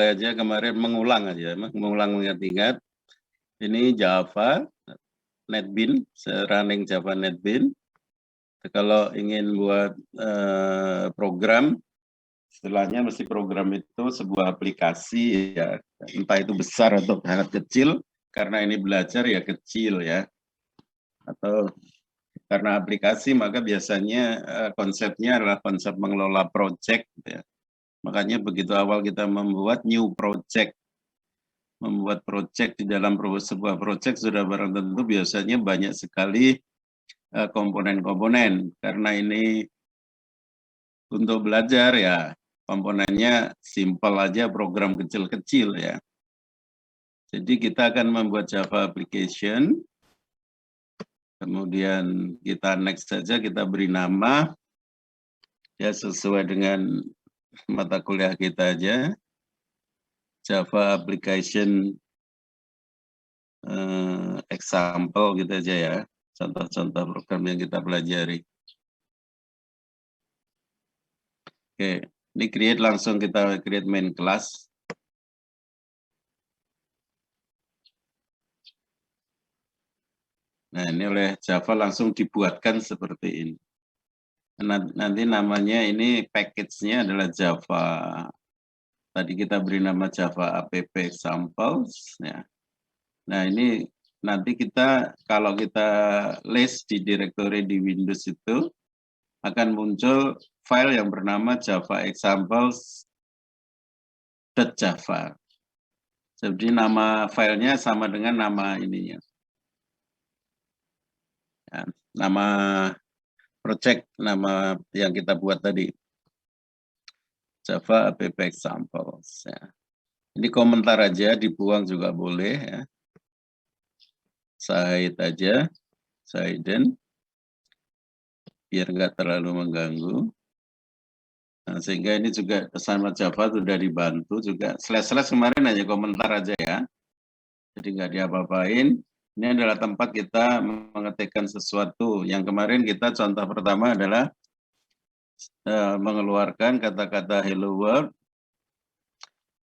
mulai aja kemarin mengulang aja, mengingat-ingat. Ini Java, NetBeans, running Java NetBeans. Kalau ingin buat program, istilahnya mesti program itu sebuah aplikasi ya, entah itu besar atau sangat kecil, karena ini belajar ya kecil ya. Atau karena aplikasi maka biasanya konsepnya adalah konsep mengelola project ya. Makanya begitu awal kita membuat new project, membuat project di dalam sebuah project sudah barang tentu biasanya banyak sekali komponen-komponen, karena ini untuk belajar ya komponennya simple aja, program kecil-kecil ya. Jadi kita akan membuat Java application, kemudian kita next saja, kita beri nama ya sesuai dengan mata kuliah kita aja, Java application example gitu aja ya, contoh-contoh program yang kita pelajari. Oke, ini create, langsung kita create main class. Nah, ini oleh Java langsung dibuatkan seperti ini. Nanti namanya ini package-nya adalah Java. Tadi kita beri nama Java app examples ya. Nah, ini nanti kita kalau kita list di directory di Windows itu akan muncul file yang bernama Java examples.java. Jadi nama filenya sama dengan nama ininya. Ya, nama project, nama yang kita buat tadi. Java app examples ya. Ini komentar aja, dibuang juga boleh ya. Side aja, siden, biar nggak terlalu mengganggu. Nah, sehingga ini juga sama Java sudah dibantu juga. Slash kemarin hanya komentar aja ya. Jadi nggak diapa-apain. Ini adalah tempat kita mengetikkan sesuatu. Yang kemarin kita contoh pertama adalah mengeluarkan kata-kata hello world.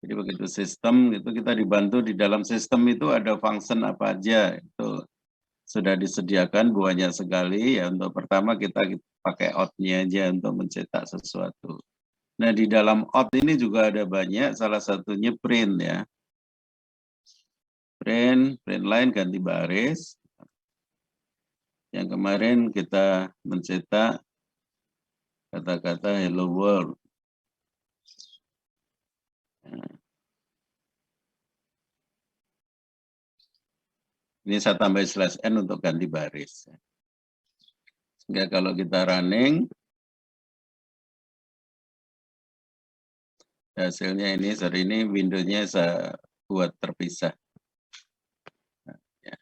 Jadi begitu sistem itu kita dibantu, di dalam sistem itu ada function apa aja, itu sudah disediakan banyak sekali ya. Untuk pertama kita pakai out-nya aja untuk mencetak sesuatu. Nah, di dalam out ini juga ada banyak, salah satunya print ya. Print line ganti baris. Yang kemarin kita mencetak kata-kata hello world. Ini saya tambah /n untuk ganti baris. Sehingga kalau kita running, hasilnya ini, sorry, ini Windows-nya saya buat terpisah. Ya.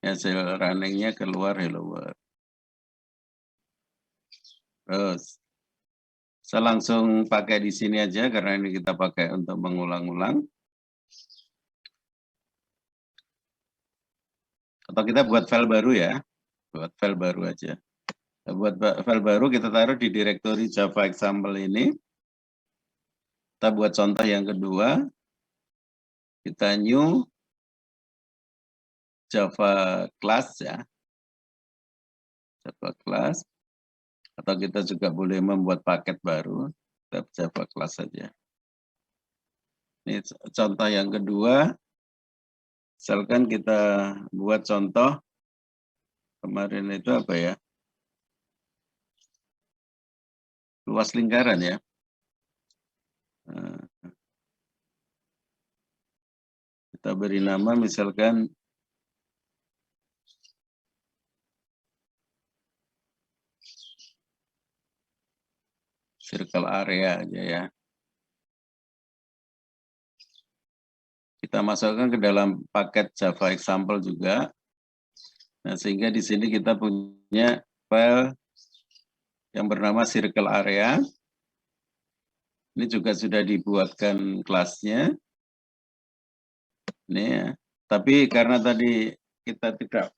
Hasil runningnya keluar hello world. Terus, saya langsung pakai di sini aja, karena ini kita pakai untuk mengulang-ulang. Atau kita buat file baru ya, buat file baru aja. Buat file baru kita taruh di directory Java example ini. Kita buat contoh yang kedua. Kita new Java class ya. Java class. Atau kita juga boleh membuat paket baru. Kita Java class saja. Ini contoh yang kedua. Misalkan kita buat contoh kemarin itu apa ya? Luas lingkaran ya. Kita beri nama misalkan circle area aja ya. Kita masukkan ke dalam paket Java example juga. Nah, sehingga di sini kita punya file yang bernama circle area. Ini juga sudah dibuatkan kelasnya. Ini ya. Tapi karena tadi kita tidak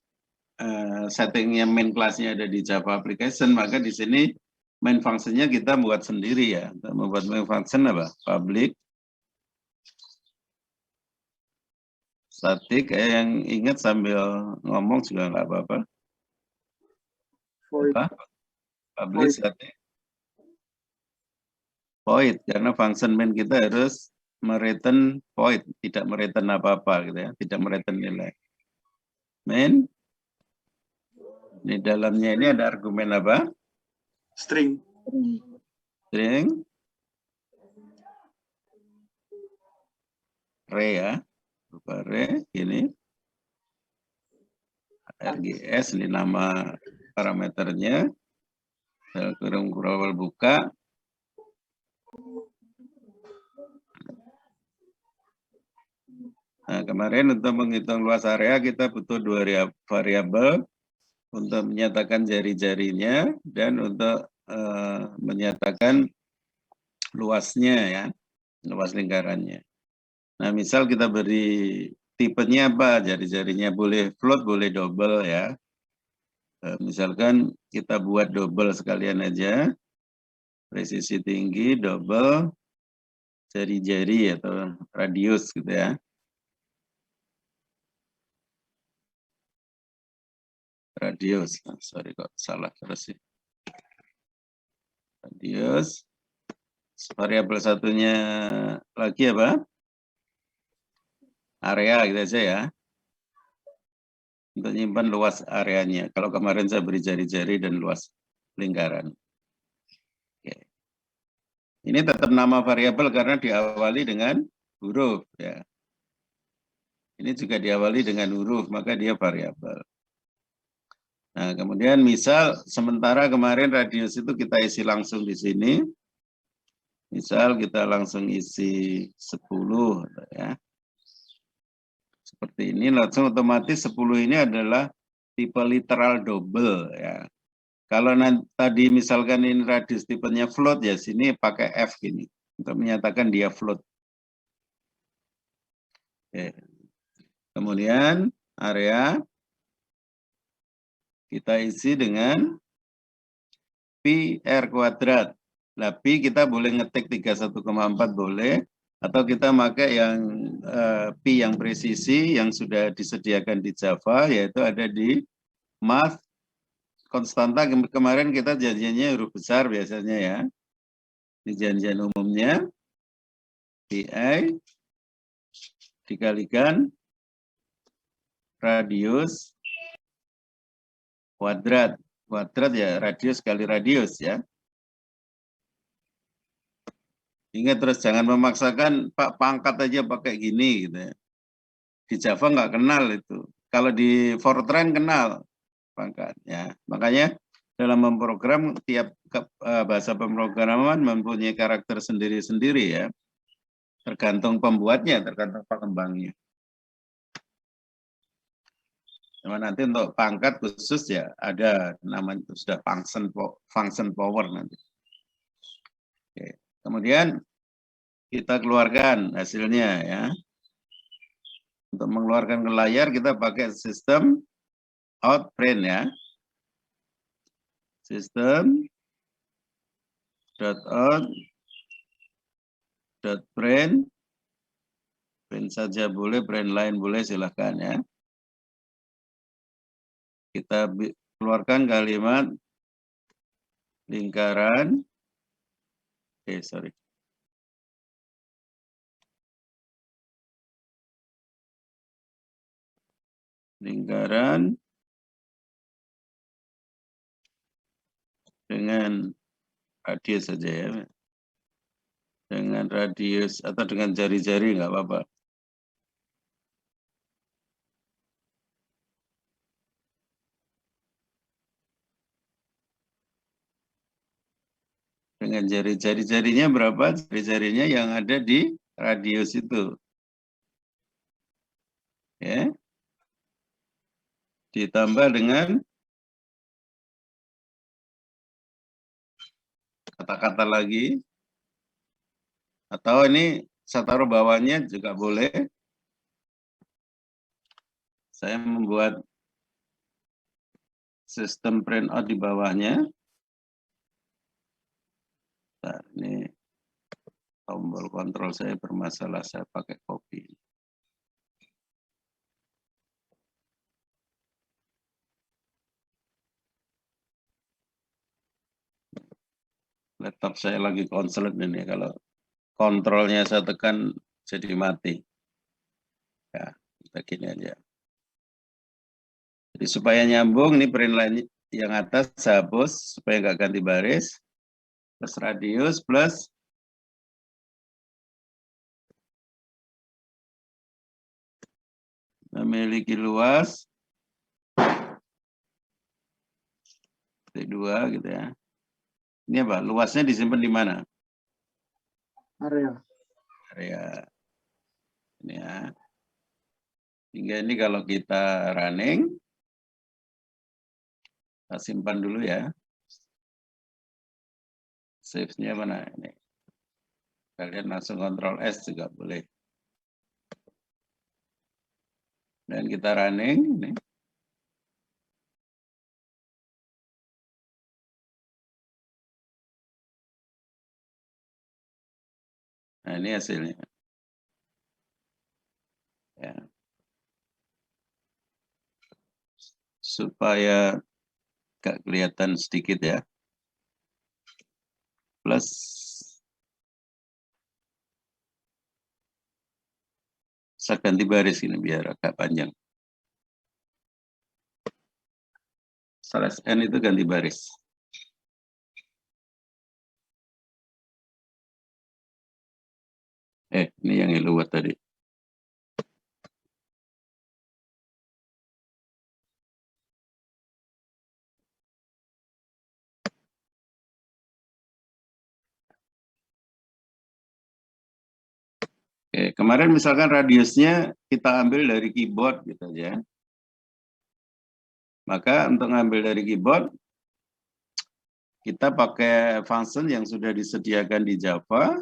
settingnya main kelasnya ada di Java application, maka di sini main function-nya kita buat sendiri ya. Kita membuat main function apa? Public statik, yang ingat sambil ngomong juga nggak apa-apa. Void. Publish statik. Void, karena function main kita harus mereturn void, tidak mereturn apa-apa gitu ya, tidak mereturn nilai. Main, di dalamnya ini ada argumen apa? String. String. Array ya, berupa array ini. RGS ini nama parameternya. Kurung buka. Nah, kemarin untuk menghitung luas area kita butuh dua variabel untuk menyatakan jari-jarinya dan untuk menyatakan luasnya ya, luas lingkarannya. Nah, misal kita beri tipenya apa? Jari-jarinya boleh float, boleh double ya. Misalkan kita buat double sekalian aja, presisi tinggi, double, jari-jari atau radius gitu ya. Radius, sorry kok salah terus sih. Radius, variabel satunya lagi apa? Area gitu aja ya. Untuk nyimpan luas areanya. Kalau kemarin saya beri jari-jari dan luas lingkaran. Oke. Ini tetap nama variabel karena diawali dengan huruf ya. Ini juga diawali dengan huruf, maka dia variabel. Nah, kemudian misal sementara kemarin radius itu kita isi langsung di sini. Misal kita langsung isi 10 ya. Seperti ini langsung otomatis 10 ini adalah tipe literal double ya. Kalau tadi misalkan ini radius tipenya float ya sini pakai F gini untuk menyatakan dia float. Oke. Kemudian area kita isi dengan pi r kuadrat. Nah, pi kita boleh ngetik 31,4 boleh, atau kita pakai yang pi yang presisi yang sudah disediakan di Java, yaitu ada di math konstanta. Kemarin kita janjiannya huruf besar biasanya ya. Di janjian umumnya, pi dikalikan radius kuadrat. Kuadrat ya radius kali radius ya. Ingat terus jangan memaksakan Pak pangkat aja pakai gini gitu ya. Di Java nggak kenal itu. Kalau di Fortran kenal pangkat ya. Makanya dalam memprogram tiap bahasa pemrograman mempunyai karakter sendiri-sendiri ya. Tergantung pembuatnya, tergantung pengembangnya. Cuma nanti untuk pangkat khusus ya ada namanya sudah function power nanti. Oke. Kemudian kita keluarkan hasilnya ya. Untuk mengeluarkan ke layar kita pakai sistem outprint ya. Sistem .out .print print saja boleh, print lain boleh, silahkan ya. Kita keluarkan kalimat lingkaran. Sorry. Lingkaran dengan radius saja ya. Dengan radius atau dengan jari-jari nggak apa-apa. Dengan jari-jarinya berapa? Jari-jarinya yang ada di radius itu. Ya. Ditambah dengan kata-kata lagi. Atau ini saya taruh bawahnya juga boleh. Saya membuat sistem printout di bawahnya. Nah, ini tombol kontrol saya bermasalah, saya pakai copy. Laptop saya lagi konslet ini, kalau kontrolnya saya tekan jadi mati. Ya, kita gini aja. Jadi supaya nyambung, ini print line yang atas saya hapus, supaya nggak ganti baris. Plus radius, plus memiliki luas T2 gitu ya. Ini apa? Luasnya disimpan di mana? Area. Area. Ini ya. Hingga ini kalau kita running, kita simpan dulu ya. Save-nya mana ini? Kalian langsung Ctrl S juga boleh. Dan kita running. Ini. Nah ini hasilnya. Ya. Supaya gak kelihatan sedikit ya. Plus saya ganti baris ini biar agak panjang. Slash N itu ganti baris. Ini yang luwet tadi. Kemarin misalkan radiusnya kita ambil dari keyboard gitu ya. Maka untuk ngambil dari keyboard, kita pakai function yang sudah disediakan di Java.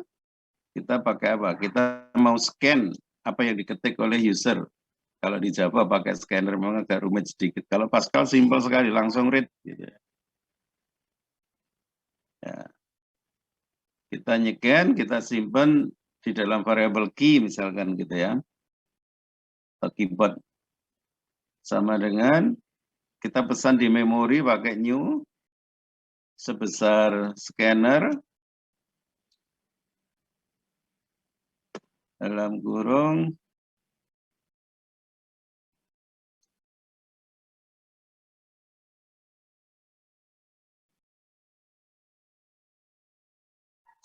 Kita pakai apa? Kita mau scan apa yang diketik oleh user. Kalau di Java pakai scanner memang agak rumit sedikit. Kalau Pascal simpel sekali, langsung read. Gitu ya. Kita nyeken, kita simpan di dalam variabel key misalkan gitu ya. Atau keyboard. Sama dengan kita pesan di memori pakai new sebesar scanner dalam kurung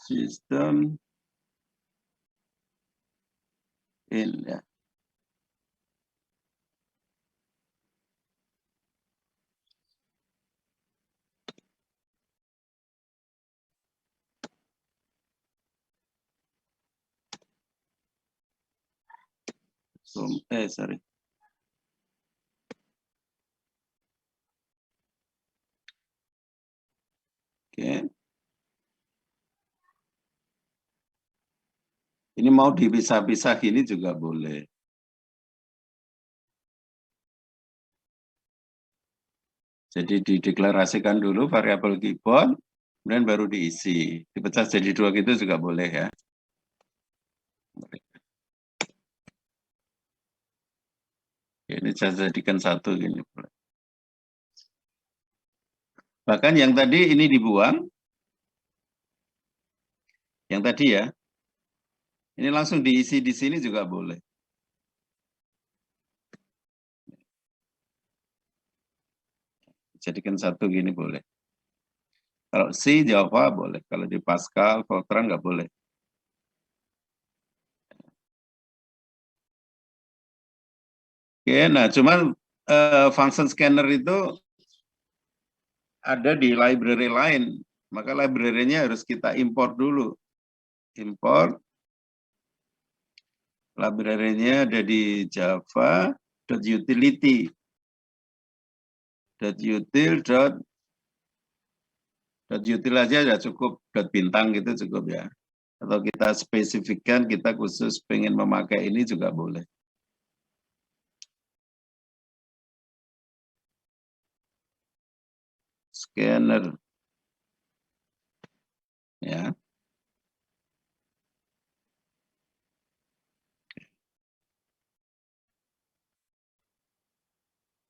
sistem in ya. Sorry. Oke. Ini mau dipisah-pisah gini juga boleh. Jadi dideklarasikan dulu variabel keyboard, kemudian baru diisi. Dipecah jadi 2 gitu juga boleh ya. Ini saya jadikan 1 gini. Bahkan yang tadi ini dibuang. Yang tadi ya. Ini langsung diisi di sini juga boleh. Jadikan 1 gini boleh. Kalau C, Java boleh. Kalau di Pascal, Fortran nggak boleh. Oke, nah cuman function scanner itu ada di library lain. Maka library-nya harus kita import dulu. Import. Library-nya ada di java.utility. .util aja ya cukup, .bintang gitu cukup ya. Atau kita spesifikkan kita khusus pengen memakai ini juga boleh. Scanner. Ya.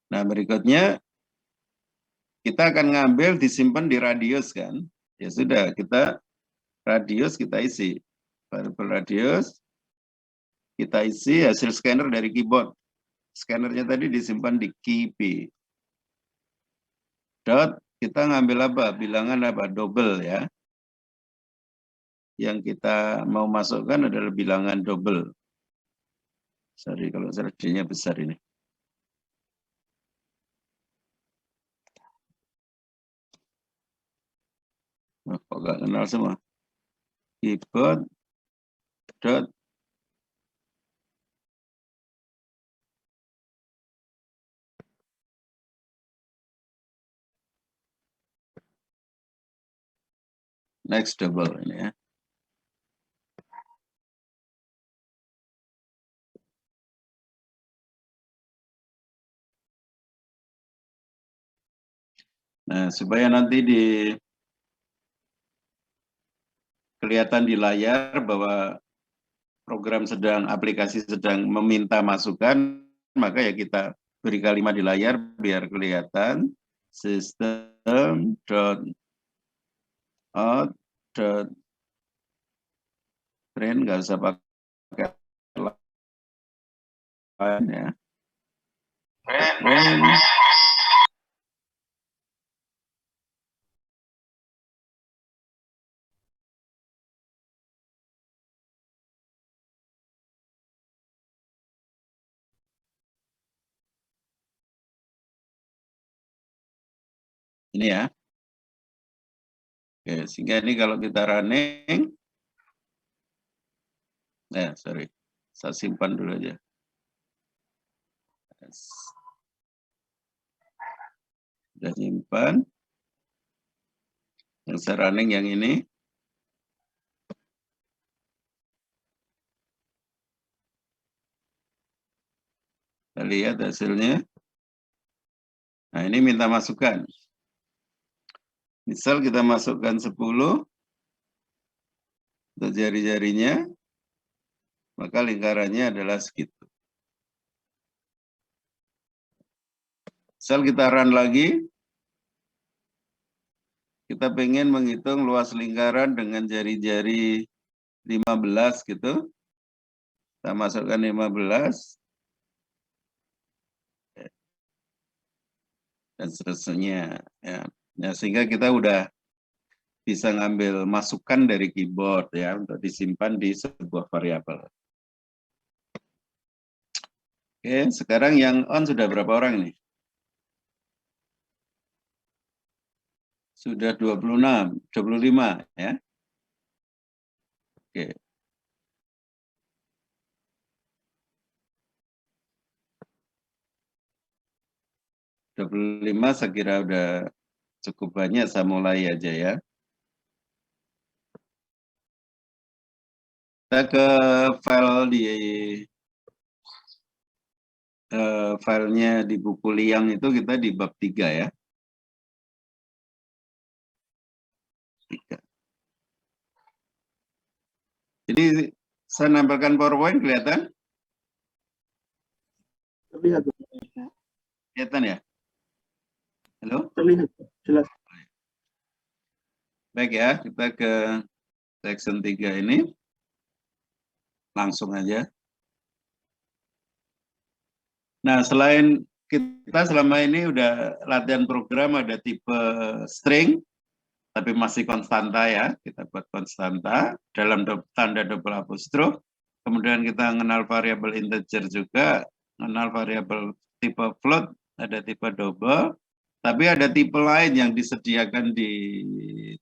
Nah, berikutnya kita akan ngambil disimpan di radius kan. Ya sudah, kita radius kita isi. Variabel radius kita isi hasil scanner dari keyboard. Scannernya tadi disimpan di key P. Dot, kita ngambil apa? Bilangan apa? Double ya. Yang kita mau masukkan adalah bilangan double. Sorry kalau serdinya besar ini. Oh, kok nggak kenal semua? Keyboard dot next double ini ya. Nah, supaya nanti kelihatan di layar bahwa program sedang, aplikasi sedang meminta masukan, maka ya kita beri kalimat di layar biar kelihatan system dot out dot print, nggak usah pakai line ya. Print. Ini ya. Oke, sehingga ini kalau kita running, sorry, saya simpan dulu aja. Sudah simpan. Yang saya running yang ini. Kita lihat hasilnya. Nah, ini minta masukan. Misal kita masukkan 10 untuk jari-jarinya, maka lingkarannya adalah segitu. Misal kita run lagi, kita pengen menghitung luas lingkaran dengan jari-jari 15 gitu. Kita masukkan 15. Dan seterusnya. Ya. Nah, sehingga kita udah bisa ngambil masukan dari keyboard ya untuk disimpan di sebuah variabel. Oke, sekarang yang on sudah berapa orang nih? Sudah 26, 25 ya. Oke. Lima saya kira udah cukup banyak, saya mulai aja ya. Kita ke file di filenya di buku Liang itu kita di bab 3 ya. 3. Jadi saya nampilkan PowerPoint kelihatan? Terlihat. Kelihatan ya? Halo? Terlihat, jelas. Baik ya, kita ke section 3 ini. Langsung aja. Nah, selain kita selama ini udah latihan program ada tipe string, tapi masih konstanta ya. Kita buat konstanta dalam tanda double apostrof. Kemudian kita mengenal variabel integer juga, mengenal variabel tipe float, ada tipe double. Tapi ada tipe lain yang disediakan di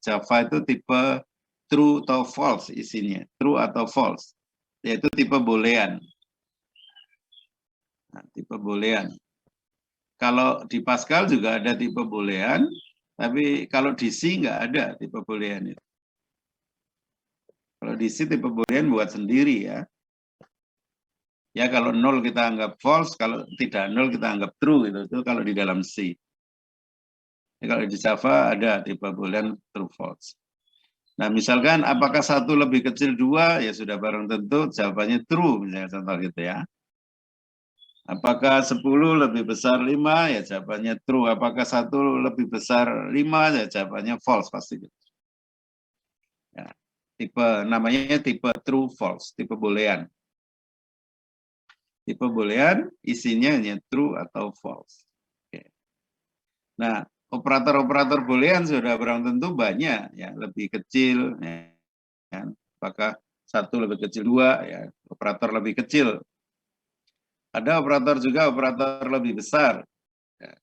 Java itu tipe true atau false isinya, true atau false, yaitu tipe boolean. Nah, tipe boolean. Kalau di Pascal juga ada tipe boolean, tapi kalau di C nggak ada tipe boolean itu. Kalau di C tipe boolean buat sendiri ya. Ya kalau 0 kita anggap false, kalau tidak 0 kita anggap true gitu. Itu kalau di dalam C. Ya, kalau di Java ada tipe boolean true false. Nah misalkan apakah 1 lebih kecil 2, ya sudah barang tentu jawabannya true misalnya contoh gitu ya. Apakah 10 lebih besar 5, ya jawabannya true. Apakah 1 lebih besar 5, ya jawabannya false pasti. namanya tipe true false, tipe boolean. Tipe boolean isinya hanya true atau false. Oke. Nah, operator-operator boolean sudah barang tentu banyak, ya, lebih kecil, ya. Apakah satu lebih kecil dua, ya, operator lebih kecil. Ada operator juga operator lebih besar. Ya.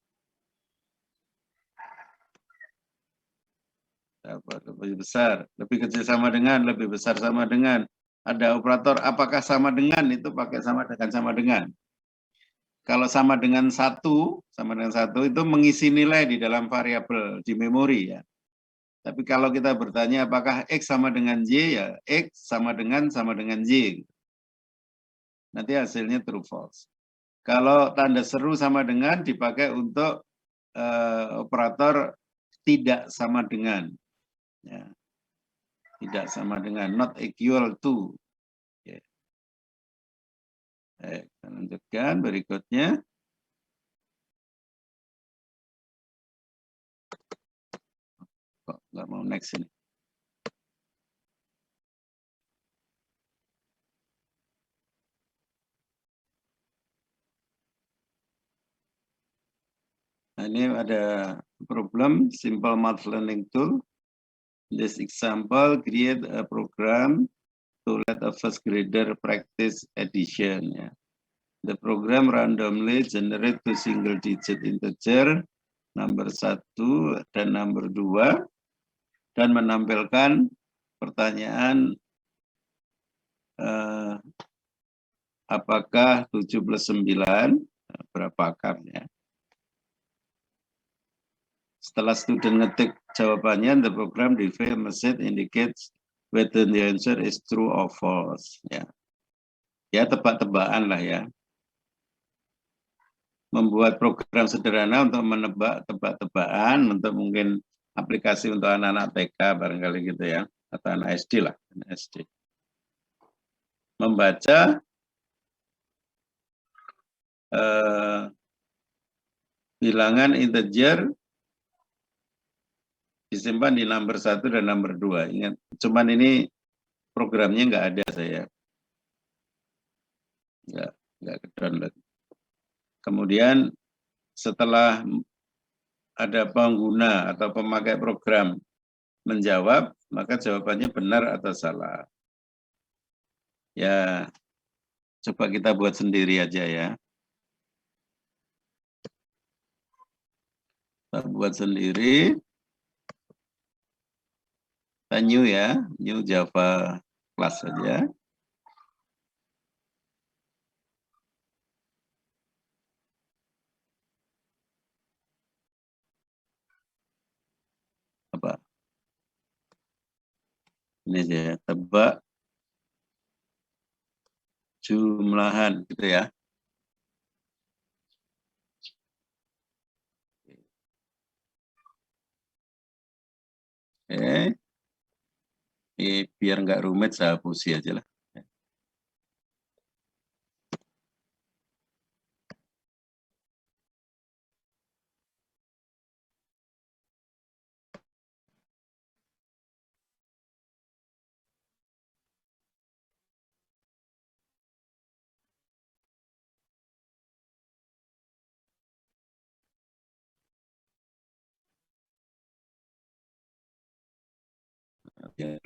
Lebih besar, lebih kecil sama dengan, lebih besar sama dengan. Ada operator apakah sama dengan, itu pakai sama dengan. Kalau sama dengan satu itu mengisi nilai di dalam variabel di memori, ya. Tapi kalau kita bertanya apakah X sama dengan Y, ya X sama dengan Y. Nanti hasilnya true false. Kalau tanda seru sama dengan dipakai untuk operator tidak sama dengan. Ya. Tidak sama dengan, not equal to. Ya. Kita lanjutkan berikutnya. Kok nggak mau next ini? Nah, ini ada problem simple math learning tool. This example create a program to let a first grader practice addition. Ya. The program randomly generate two single digit integer number 1 dan number 2 dan menampilkan pertanyaan apakah 7 plus 9 berapa akarnya. Setelah student ngetik jawabannya, the program display message indicates whether the answer is true or false. Ya, ya tebak-tebakan lah ya. Membuat program sederhana untuk menebak tebak-tebakan, untuk mungkin aplikasi untuk anak-anak TK barangkali gitu ya, atau anak SD lah, anak SD. Membaca bilangan integer disimpan di nomor 1 dan nomor 2. Ingat, cuman ini programnya nggak ada saya. Nggak ke-download. Kemudian setelah ada pengguna atau pemakai program menjawab, maka jawabannya benar atau salah. Ya, coba kita buat sendiri aja ya. Kita buat sendiri. Kita new ya, new Java class saja. Apa? Ini saya tebak jumlahan gitu ya. Oke. Biar nggak rumit saya hapus aja lah. Ya,